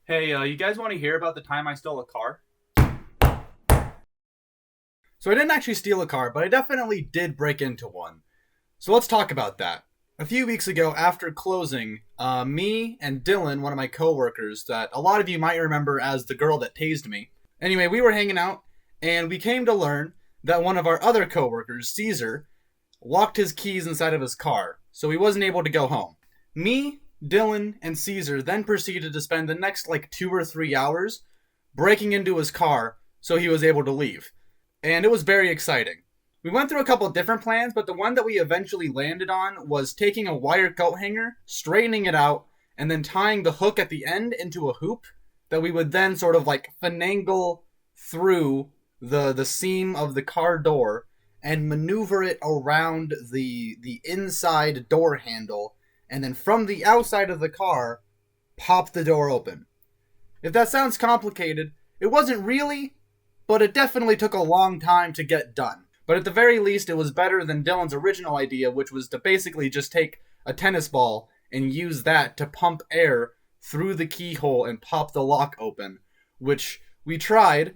Hey, you guys want to hear about the time I stole a car? So I didn't actually steal a car, but I definitely did break into one. So let's talk about that. A few weeks ago, after closing, me and Dylan, one of my coworkers, that a lot of you might remember as the girl that tased me. Anyway, we were hanging out, and we came to learn that one of our other coworkers, Caesar, locked his keys inside of his car, so he wasn't able to go home. Me, Dylan, and Caesar then proceeded to spend the next 2 or 3 hours breaking into his car so he was able to leave. And it was very exciting. We went through a couple of different plans, but the one that we eventually landed on was taking a wire coat hanger, straightening it out, and then tying the hook at the end into a hoop that we would then sort of finagle through the seam of the car door and maneuver it around the inside door handle, and then from the outside of the car, pop the door open. If that sounds complicated, it wasn't really, but it definitely took a long time to get done. But at the very least, it was better than Dylan's original idea, which was to basically just take a tennis ball and use that to pump air through the keyhole and pop the lock open, which we tried,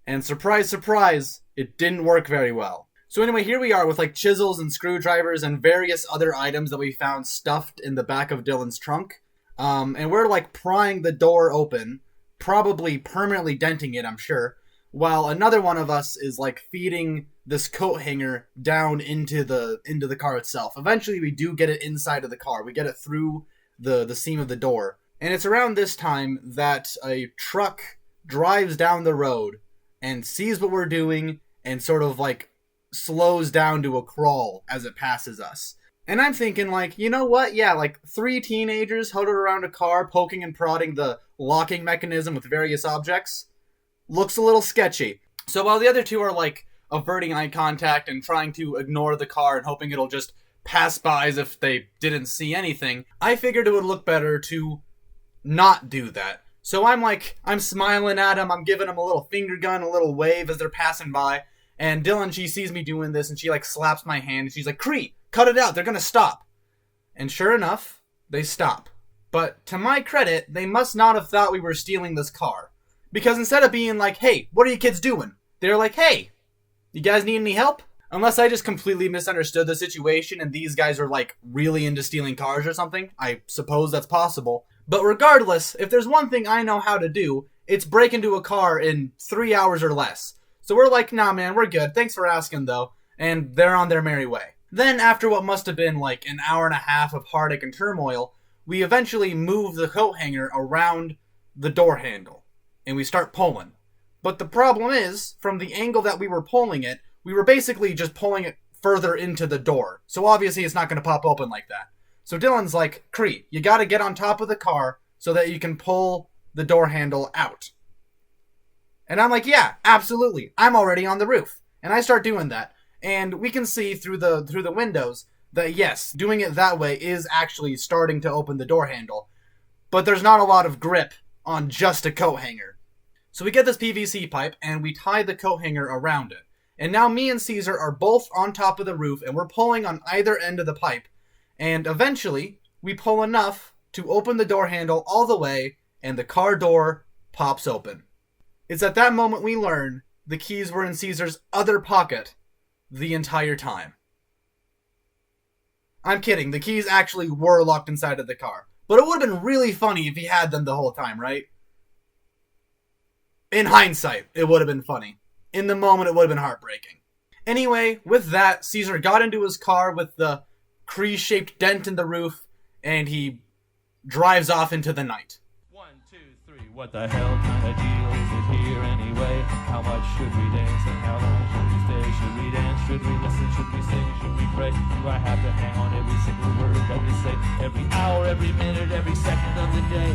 and surprise, surprise, it didn't work very well. So anyway, here we are with chisels and screwdrivers and various other items that we found stuffed in the back of Dylan's trunk. And we're prying the door open, probably permanently denting it, I'm sure, while another one of us is feeding this coat hanger down into the car itself. Eventually we do get it inside of the car. We get it through the seam of the door. And it's around this time that a truck drives down the road and sees what we're doing and sort of slows down to a crawl as it passes us. And I'm thinking you know what? Yeah, three teenagers huddled around a car poking and prodding the locking mechanism with various objects. Looks a little sketchy. So while the other two are averting eye contact and trying to ignore the car and hoping it'll just pass by as if they didn't see anything, I figured it would look better to not do that. So I'm smiling at them, I'm giving them a little finger gun, a little wave as they're passing by, and Dylan, she sees me doing this and she slaps my hand and she's like, "Cree, cut it out, they're gonna stop." And sure enough, they stop. But to my credit, they must not have thought we were stealing this car. Because instead of being "Hey, what are you kids doing?" They're like, "Hey, you guys need any help?" Unless I just completely misunderstood the situation and these guys are really into stealing cars or something. I suppose that's possible. But regardless, if there's one thing I know how to do, it's break into a car in 3 hours or less. So we're "Nah man, we're good. Thanks for asking though." And they're on their merry way. Then after what must have been an hour and a half of heartache and turmoil, we eventually move the coat hanger around the door handle. And we start pulling. But the problem is, from the angle that we were pulling it, we were basically just pulling it further into the door. So obviously it's not going to pop open like that. So Dylan's like, "Cree, you got to get on top of the car so that you can pull the door handle out." And I'm like, "Yeah, absolutely. I'm already on the roof." And I start doing that. And we can see through the windows that yes, doing it that way is actually starting to open the door handle. But there's not a lot of grip on just a coat hanger. So we get this PVC pipe and we tie the coat hanger around it. And now me and Caesar are both on top of the roof and we're pulling on either end of the pipe. And eventually we pull enough to open the door handle all the way and the car door pops open. It's at that moment we learn the keys were in Caesar's other pocket the entire time. I'm kidding, the keys actually were locked inside of the car. But it would have been really funny if he had them the whole time, right? In hindsight, it would have been funny. In the moment, it would have been heartbreaking. Anyway, with that, Caesar got into his car with the Cree-shaped dent in the roof, and he drives off into the night. 1, 2, 3, what the hell kind of deal is it here anyway? How much should we dance and how long should we stay? Should we dance? Should we listen? Should we sing? Should we pray? Do I have to hang on every single word that we say? Every hour, every minute, every second of the day?